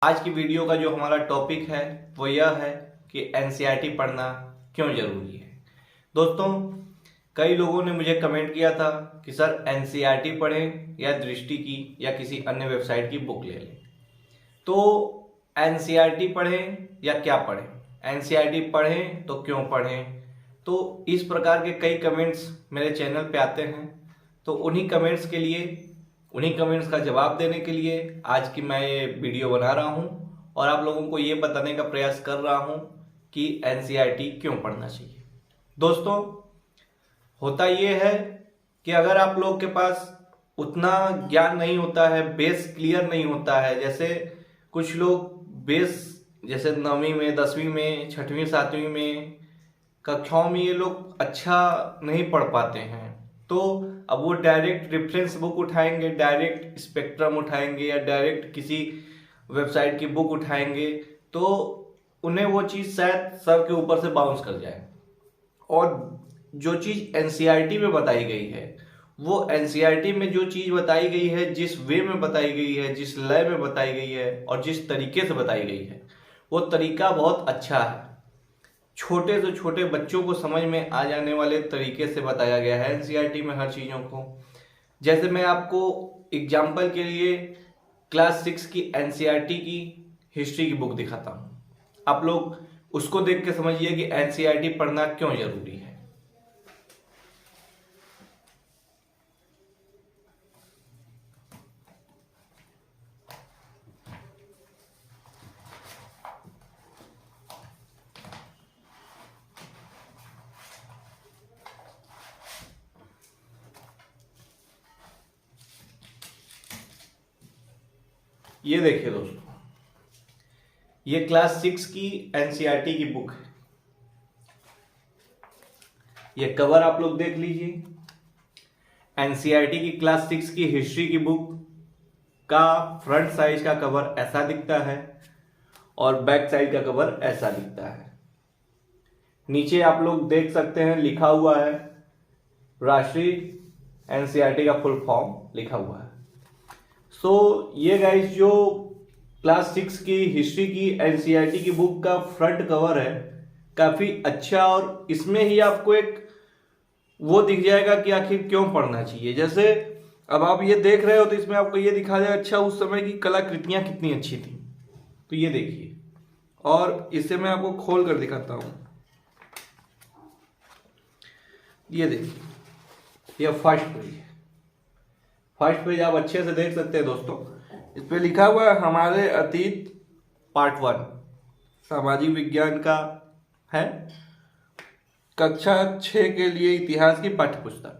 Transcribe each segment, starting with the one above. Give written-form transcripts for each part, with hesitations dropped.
आज की वीडियो का जो हमारा टॉपिक है वो यह है कि एनसीईआरटी पढ़ना क्यों जरूरी है। दोस्तों, कई लोगों ने मुझे कमेंट किया था कि सर एनसीईआरटी पढ़ें या दृष्टि की या किसी अन्य वेबसाइट की बुक ले लें। तो एनसीईआरटी पढ़ें या क्या पढ़ें, एनसीईआरटी पढ़ें तो क्यों पढ़ें। तो इस प्रकार के कई कमेंट्स मेरे चैनल पे आते हैं। तो उन्हीं कमेंट्स का जवाब देने के लिए आज की मैं ये वीडियो बना रहा हूँ और आप लोगों को ये बताने का प्रयास कर रहा हूँ कि एनसीईआरटी क्यों पढ़ना चाहिए। दोस्तों, होता ये है कि अगर आप लोग के पास उतना ज्ञान नहीं होता है, बेस क्लियर नहीं होता है, जैसे कुछ लोग बेस जैसे 9वीं में, 10वीं में, 6वीं 7वीं में कक्षाओं में ये लोग अच्छा नहीं पढ़ पाते हैं, तो अब वो डायरेक्ट रेफरेंस बुक उठाएंगे, डायरेक्ट स्पेक्ट्रम उठाएंगे या डायरेक्ट किसी वेबसाइट की बुक उठाएंगे, तो उन्हें वो चीज़ शायद सर के ऊपर से बाउंस कर जाए। और जो चीज़ एनसीईआरटी में बताई गई है, वो एनसीईआरटी में जो चीज़ बताई गई है, जिस वे में बताई गई है, जिस लय में बताई गई है और जिस तरीके से बताई गई है, वो तरीका बहुत अच्छा है। छोटे से छोटे बच्चों को समझ में आ जाने वाले तरीके से बताया गया है एनसीईआरटी में हर चीज़ों को। जैसे मैं आपको एग्जाम्पल के लिए क्लास 6 की एनसीईआरटी की हिस्ट्री की बुक दिखाता हूँ। आप लोग उसको देख के समझिए कि एनसीईआरटी पढ़ना क्यों जरूरी है। ये देखिए दोस्तों, ये क्लास 6 की एनसीईआरटी की बुक है। ये कवर आप लोग देख लीजिए। एनसीईआरटी की क्लास 6 की हिस्ट्री की बुक का फ्रंट साइज का कवर ऐसा दिखता है और बैक साइड का कवर ऐसा दिखता है। नीचे आप लोग देख सकते हैं लिखा हुआ है राष्ट्रीय एनसीईआरटी का फुल फॉर्म लिखा हुआ है। ये गाइस जो क्लास 6 की हिस्ट्री की एनसीईआरटी की बुक का फ्रंट कवर है, काफी अच्छा, और इसमें ही आपको एक वो दिख जाएगा कि आखिर क्यों पढ़ना चाहिए। जैसे अब आप ये देख रहे हो तो इसमें आपको ये दिखा जाएगा अच्छा उस समय की कलाकृतियां कितनी अच्छी थी। तो ये देखिए, और इसे मैं आपको खोल कर दिखाता हूं। ये देखिए, ये फर्स्ट पेज आप अच्छे से देख सकते हैं दोस्तों। इस पे लिखा हुआ है हमारे अतीत पार्ट 1, सामाजिक विज्ञान का है, कक्षा 6 के लिए इतिहास की पाठ्य पुस्तक।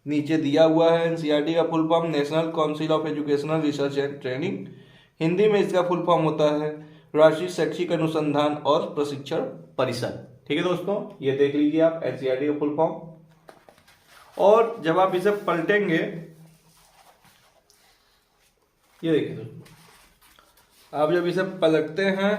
नीचे दिया हुआ है एनसीईआरटी का full form national council of educational research and training. Hindi में इसका फुल फॉर्म होता है राष्ट्रीय शैक्षिक अनुसंधान और प्रशिक्षण परिषद। ठीक है दोस्तों, ये देख लीजिए आप एनसीईआरटी का फुल फॉर्म। और जब आप इसे पलटेंगे, ये देखिए दोस्तों, आप जब इसे पलटते हैं,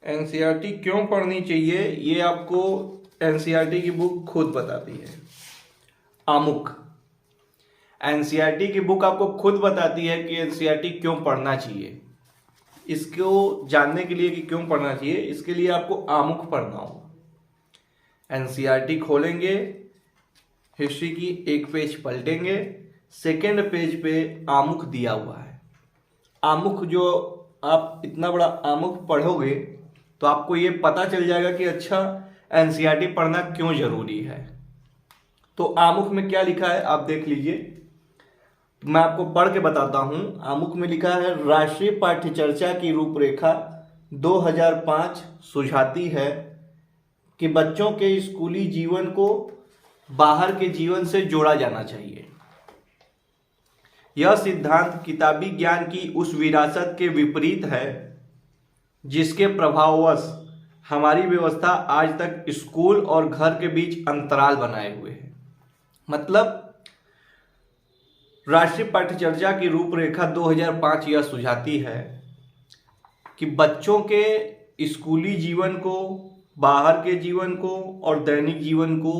एनसीईआरटी क्यों पढ़नी चाहिए ये आपको एनसीईआरटी की बुक खुद बताती है। आमुख एनसीईआरटी की बुक आपको खुद बताती है कि एनसीईआरटी क्यों पढ़ना चाहिए। इसको जानने के लिए कि क्यों पढ़ना चाहिए, इसके लिए आपको आमुख पढ़ना होगा। एनसीईआरटी खोलेंगे, हिस्ट्री की एक पेज पलटेंगे, सेकेंड पेज पे आमुख दिया हुआ है। आमुख जो आप इतना बड़ा आमुख पढ़ोगे तो आपको ये पता चल जाएगा कि अच्छा एनसीईआरटी पढ़ना क्यों जरूरी है। तो आमुख में क्या लिखा है आप देख लीजिए, मैं आपको पढ़ के बताता हूं। आमुख में लिखा है राष्ट्रीय पाठ्यचर्चा की रूपरेखा 2005 सुझाती है कि बच्चों के स्कूली जीवन को बाहर के जीवन से जोड़ा जाना चाहिए। यह सिद्धांत किताबी ज्ञान की उस विरासत के विपरीत है जिसके प्रभाववश हमारी व्यवस्था आज तक स्कूल और घर के बीच अंतराल बनाए हुए है। मतलब राष्ट्रीय पाठ्यचर्चा की रूपरेखा 2005 यह सुझाती है कि बच्चों के स्कूली जीवन को, बाहर के जीवन को और दैनिक जीवन को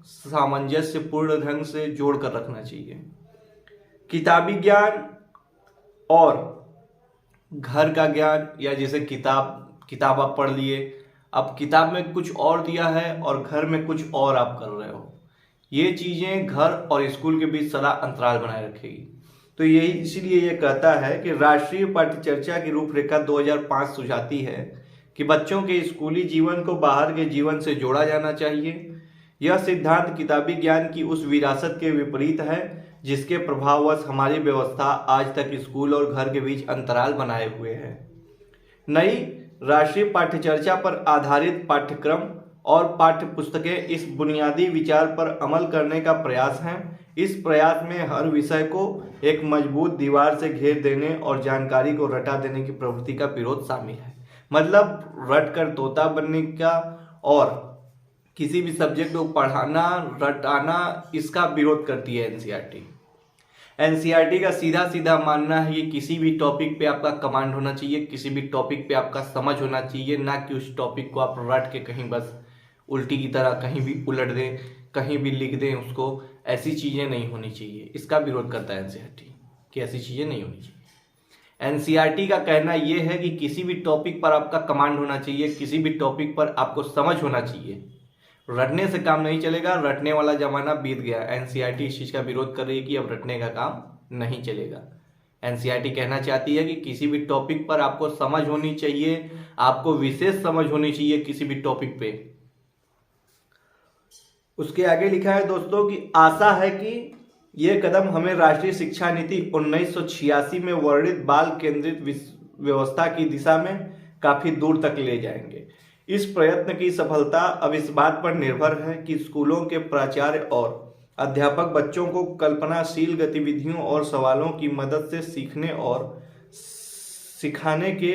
सामंजस्यपूर्ण ढंग से जोड़कर रखना चाहिए। किताबी ज्ञान और घर का ज्ञान, या जैसे किताब आप पढ़ लिए, अब किताब में कुछ और दिया है और घर में कुछ और आप कर रहे हो, ये चीजें घर और स्कूल के बीच सदा अंतराल बनाए रखेगी। तो यही इसीलिए ये कहता है कि राष्ट्रीय पाठ्यचर्या की रूपरेखा 2005 सुझाती है कि बच्चों के स्कूली जीवन को बाहर के जीवन से जोड़ा जाना चाहिए। यह सिद्धांत किताबी ज्ञान की उस विरासत के विपरीत है जिसके प्रभाववश हमारी व्यवस्था आज तक स्कूल और घर के बीच अंतराल बनाए हुए है। नई राष्ट्रीय पाठ्यचर्या पर आधारित पाठ्यक्रम और पाठ्य पुस्तकें इस बुनियादी विचार पर अमल करने का प्रयास हैं। इस प्रयास में हर विषय को एक मजबूत दीवार से घेर देने और जानकारी को रटा देने की प्रवृत्ति का विरोध शामिल है। मतलब रट कर तोता बनने का और किसी भी सब्जेक्ट को पढ़ाना रटाना, इसका विरोध करती है एनसीईआरटी। एनसीईआरटी का सीधा सीधा मानना है कि किसी भी टॉपिक पे आपका कमांड होना चाहिए, किसी भी टॉपिक पे आपका समझ होना चाहिए, ना कि उस टॉपिक को आप रट के कहीं बस उल्टी की तरह कहीं भी उलट दें, कहीं भी लिख दें उसको। ऐसी चीज़ें नहीं होनी चाहिए, इसका विरोध करता है एनसीईआरटी कि ऐसी चीज़ें नहीं होनी चाहिए। एनसीईआरटी का कहना यह है कि किसी भी टॉपिक पर आपका कमांड होना चाहिए, किसी भी टॉपिक पर आपको समझ होना चाहिए। रटने से काम नहीं चलेगा, रटने वाला जमाना बीत गया। एनसीईआरटी इस चीज़ का विरोध कर रही है कि अब रटने का काम नहीं चलेगा। एनसीईआरटी कहना चाहती है कि किसी भी टॉपिक पर आपको समझ होनी चाहिए, आपको विशेष समझ होनी चाहिए किसी भी टॉपिक पे। उसके आगे लिखा है दोस्तों कि आशा है कि ये कदम हमें राष्ट्रीय शिक्षा नीति 1986 में वर्णित बाल केंद्रित व्यवस्था की दिशा में काफी दूर तक ले जाएंगे। इस प्रयत्न की सफलता अब इस बात पर निर्भर है कि स्कूलों के प्राचार्य और अध्यापक बच्चों को कल्पनाशील गतिविधियों और सवालों की मदद से सीखने और सिखाने के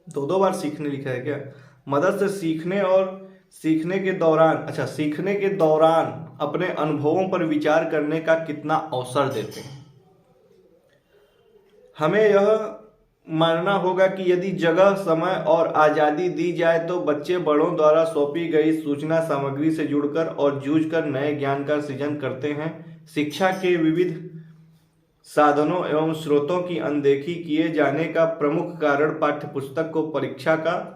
दो बार सीखने लिखा है क्या, मदद से सीखने के दौरान अपने अनुभवों पर विचार करने का कितना अवसर देते हैं। हमें यह मानना होगा कि यदि जगह, समय और आज़ादी दी जाए तो बच्चे बड़ों द्वारा सौंपी गई सूचना सामग्री से जुड़कर और जूझकर नए ज्ञान का सृजन करते हैं। शिक्षा के विविध साधनों एवं स्रोतों की अनदेखी किए जाने का प्रमुख कारण पाठ्यपुस्तक को परीक्षा का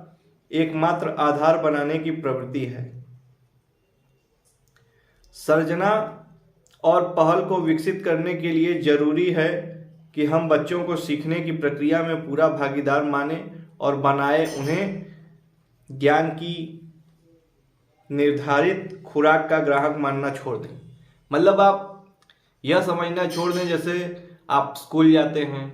एकमात्र आधार बनाने की प्रवृत्ति है। सर्जना और पहल को विकसित करने के लिए जरूरी है कि हम बच्चों को सीखने की प्रक्रिया में पूरा भागीदार माने और बनाए, उन्हें ज्ञान की निर्धारित खुराक का ग्राहक मानना छोड़ दें। मतलब आप यह समझना छोड़ दें, जैसे आप स्कूल जाते हैं,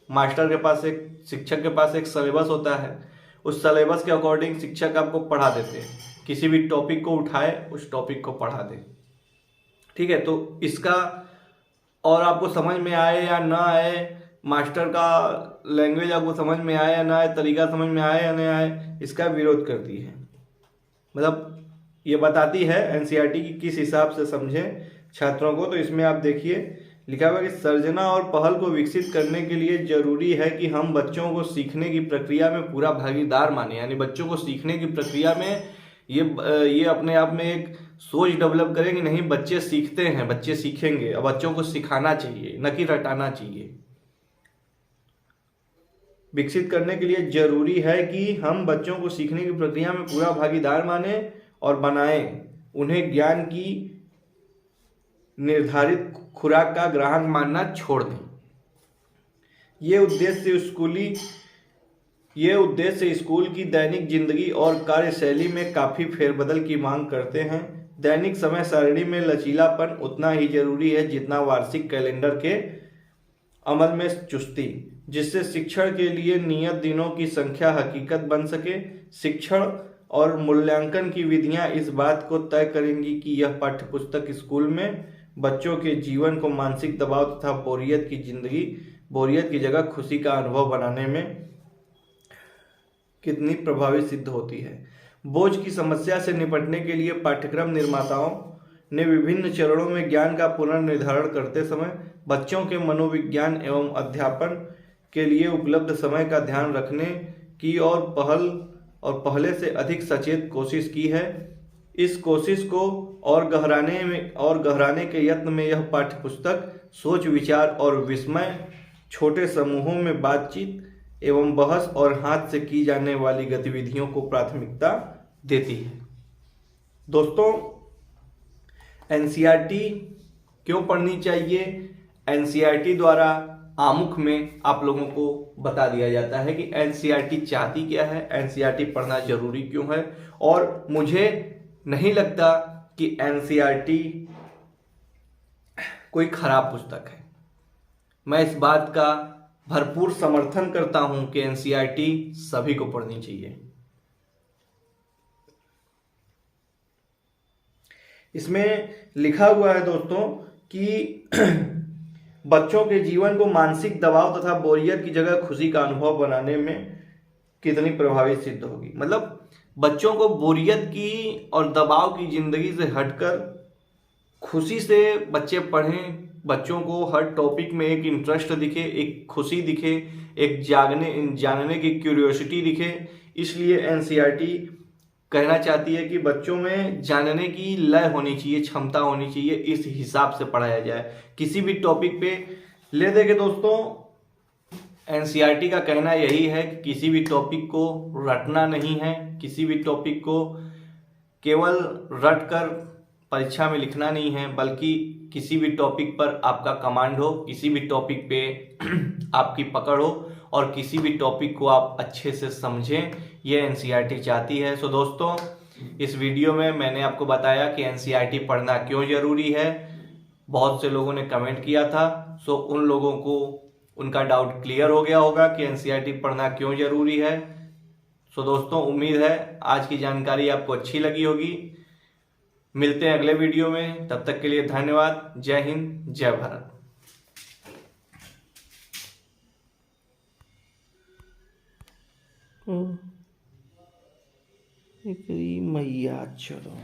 मास्टर के पास शिक्षक के पास एक सिलेबस होता है, उस सिलेबस के अकॉर्डिंग शिक्षक आपको पढ़ा देते हैं। किसी भी टॉपिक को उठाए, उस टॉपिक को पढ़ा दें, ठीक है। तो इसका और आपको समझ में आए या ना आए, मास्टर का लैंग्वेज आपको समझ में आए या ना आए, तरीका समझ में आए या ना आए, इसका विरोध करती है। मतलब ये बताती है एनसीईआरटी की किस हिसाब से समझें छात्रों को। तो इसमें आप देखिए लिखा हुआ कि सर्जना और पहल को विकसित करने के लिए जरूरी है कि हम बच्चों को सीखने की प्रक्रिया में पूरा भागीदार माने। यानी बच्चों को सीखने की प्रक्रिया में ये अपने आप में एक सोच डेवलप करें कि नहीं, बच्चे सीखते हैं, बच्चे सीखेंगे, अब बच्चों को सिखाना चाहिए, न कि रटाना चाहिए। विकसित करने के लिए जरूरी है कि हम बच्चों को सीखने की प्रक्रिया में पूरा भागीदार माने और बनाएं, उन्हें ज्ञान की निर्धारित खुराक का ग्राहक मानना छोड़ दें। ये उद्देश्य स्कूल की दैनिक जिंदगी और कार्यशैली में काफी फेरबदल की मांग करते हैं। दैनिक समय सारणी में लचीलापन उतना ही जरूरी है जितना वार्षिक कैलेंडर के अमल में चुस्ती, जिससे शिक्षण के लिए नियत दिनों की संख्या हकीकत बन सके। शिक्षण और मूल्यांकन की विधियां इस बात को तय करेंगी कि यह पाठ्यपुस्तक स्कूल में बच्चों के जीवन को मानसिक दबाव तथा बोरियत की जगह खुशी का अनुभव बनाने में कितनी प्रभावी सिद्ध होती है। बोझ की समस्या से निपटने के लिए पाठ्यक्रम निर्माताओं ने विभिन्न चरणों में ज्ञान का पुनर्निर्धारण करते समय बच्चों के मनोविज्ञान एवं अध्यापन के लिए उपलब्ध समय का ध्यान रखने की और पहले से अधिक सचेत कोशिश की है। इस कोशिश को और गहराने के यत्न में यह पाठ्यपुस्तक सोच, विचार और विस्मय छोटे समूहों में बातचीत एवं बहस और हाथ से की जाने वाली गतिविधियों को प्राथमिकता देती है। दोस्तों, एनसीईआरटी क्यों पढ़नी चाहिए? एनसीईआरटी द्वारा आमुख में आप लोगों को बता दिया जाता है कि एनसीईआरटी चाहती क्या है, एनसीईआरटी पढ़ना जरूरी क्यों है। और मुझे नहीं लगता कि एनसीईआरटी कोई खराब पुस्तक है। मैं इस बात का भरपूर समर्थन करता हूं कि एनसीईआरटी सभी को पढ़नी चाहिए। इसमें लिखा हुआ है दोस्तों कि बच्चों के जीवन को मानसिक दबाव तथा बोरियत की जगह खुशी का अनुभव बनाने में कितनी प्रभावी सिद्ध होगी। मतलब बच्चों को बोरियत की और दबाव की जिंदगी से हटकर खुशी से बच्चे पढ़ें, बच्चों को हर टॉपिक में एक इंटरेस्ट दिखे, एक खुशी दिखे, एक जानने की क्यूरियोसिटी दिखे। इसलिए एनसीईआरटी कहना चाहती है कि बच्चों में जानने की लय होनी चाहिए, क्षमता होनी चाहिए, इस हिसाब से पढ़ाया जाए। किसी भी टॉपिक पे ले देंगे दोस्तों, एनसीईआरटी का कहना यही है कि किसी भी टॉपिक को रटना नहीं है, किसी भी टॉपिक को केवल रट कर परीक्षा में लिखना नहीं है, बल्कि किसी भी टॉपिक पर आपका कमांड हो, किसी भी टॉपिक पे आपकी पकड़ हो और किसी भी टॉपिक को आप अच्छे से समझें, ये एनसीईआरटी चाहती है। सो दोस्तों, इस वीडियो में मैंने आपको बताया कि एनसीईआरटी पढ़ना क्यों जरूरी है। बहुत से लोगों ने कमेंट किया था, सो उन लोगों को उनका डाउट क्लियर हो गया होगा कि एनसीईआरटी पढ़ना क्यों जरूरी है। सो दोस्तों, उम्मीद है आज की जानकारी आपको अच्छी लगी होगी। मिलते हैं अगले वीडियो में, तब तक के लिए धन्यवाद। जय हिंद, जय भारत। मैया चलो,